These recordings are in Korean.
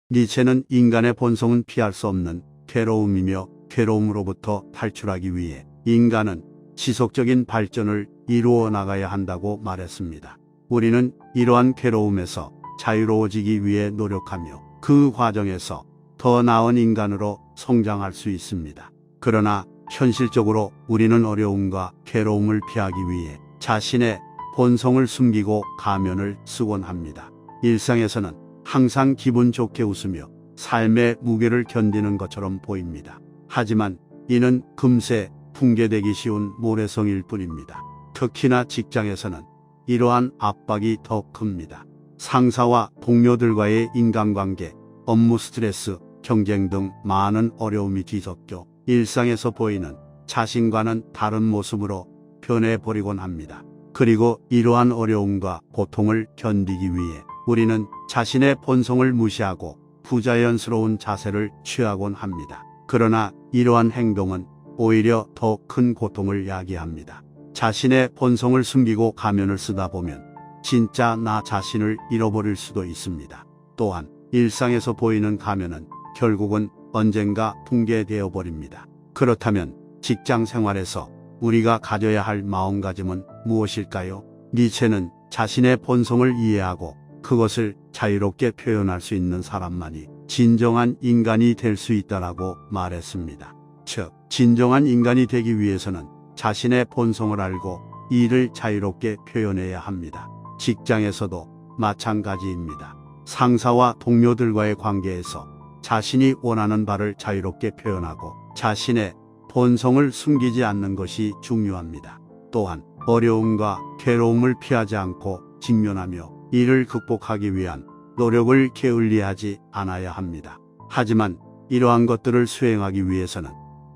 니체는 인간의 본성은 피할 수 없는 괴로움이며 괴로움으로부터 탈출하기 위해 인간은 지속적인 발전을 이루어 나가야 한다고 말했습니다. 우리는 이러한 괴로움에서 자유로워지기 위해 노력하며 그 과정에서 더 나은 인간으로 성장할 수 있습니다. 그러나 현실적으로 우리는 어려움과 괴로움을 피하기 위해 자신의 본성을 숨기고 가면을 쓰곤 합니다. 일상에서는 항상 기분 좋게 웃으며 삶의 무게를 견디는 것처럼 보입니다. 하지만 이는 금세 붕괴되기 쉬운 모래성일 뿐입니다. 특히나 직장에서는 이러한 압박이 더 큽니다. 상사와 동료들과의 인간관계, 업무 스트레스, 경쟁 등 많은 어려움이 뒤섞여 일상에서 보이는 자신과는 다른 모습으로 변해버리곤 합니다. 그리고 이러한 어려움과 고통을 견디기 위해 우리는 자신의 본성을 무시하고 부자연스러운 자세를 취하곤 합니다. 그러나 이러한 행동은 오히려 더 큰 고통을 야기합니다. 자신의 본성을 숨기고 가면을 쓰다 보면 진짜 나 자신을 잃어버릴 수도 있습니다. 또한 일상에서 보이는 가면은 결국은 언젠가 붕괴되어 버립니다. 그렇다면 직장 생활에서 우리가 가져야 할 마음가짐은 무엇일까요? 니체는 자신의 본성을 이해하고 그것을 자유롭게 표현할 수 있는 사람만이 진정한 인간이 될 수 있다라고 말했습니다. 즉, 진정한 인간이 되기 위해서는 자신의 본성을 알고 이를 자유롭게 표현해야 합니다. 직장에서도 마찬가지입니다. 상사와 동료들과의 관계에서 자신이 원하는 바를 자유롭게 표현하고 자신의 본성을 숨기지 않는 것이 중요합니다. 또한 어려움과 괴로움을 피하지 않고 직면하며 이를 극복하기 위한 노력을 게을리하지 않아야 합니다. 하지만 이러한 것들을 수행하기 위해서는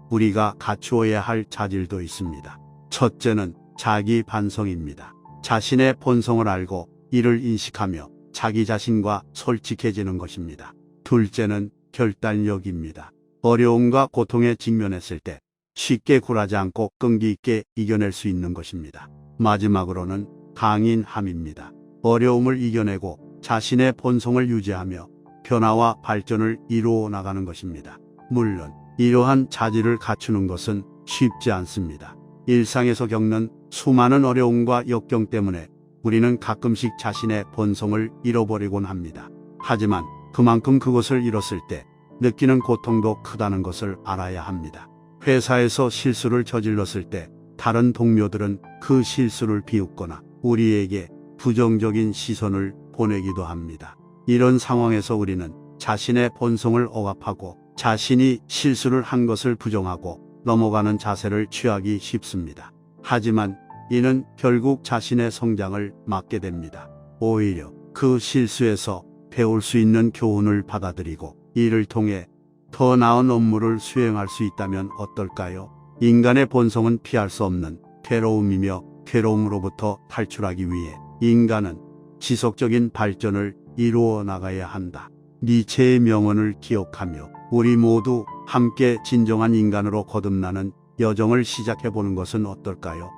우리가 갖추어야 할 자질도 있습니다. 첫째는 자기 반성입니다. 자신의 본성을 알고 이를 인식하며 자기 자신과 솔직해지는 것입니다. 둘째는 결단력입니다. 어려움과 고통에 직면했을 때 쉽게 굴하지 않고 끈기 있게 이겨낼 수 있는 것입니다. 마지막으로는 강인함입니다. 어려움을 이겨내고 자신의 본성을 유지하며 변화와 발전을 이루어 나가는 것입니다. 물론 이러한 자질을 갖추는 것은 쉽지 않습니다. 일상에서 겪는 수많은 어려움과 역경 때문에 우리는 가끔씩 자신의 본성을 잃어버리곤 합니다. 하지만 그만큼 그것을 잃었을 때 느끼는 고통도 크다는 것을 알아야 합니다. 회사에서 실수를 저질렀을 때 다른 동료들은 그 실수를 비웃거나 우리에게 부정적인 시선을 보내기도 합니다. 이런 상황에서 우리는 자신의 본성을 억압하고 자신이 실수를 한 것을 부정하고 넘어가는 자세를 취하기 쉽습니다. 하지만 이는 결국 자신의 성장을 막게 됩니다. 오히려 그 실수에서 배울 수 있는 교훈을 받아들이고 이를 통해 더 나은 업무를 수행할 수 있다면 어떨까요? 인간의 본성은 피할 수 없는 괴로움이며 괴로움으로부터 탈출하기 위해 인간은 지속적인 발전을 이루어 나가야 한다. 니체의 명언을 기억하며 우리 모두 함께 진정한 인간으로 거듭나는 여정을 시작해보는 것은 어떨까요?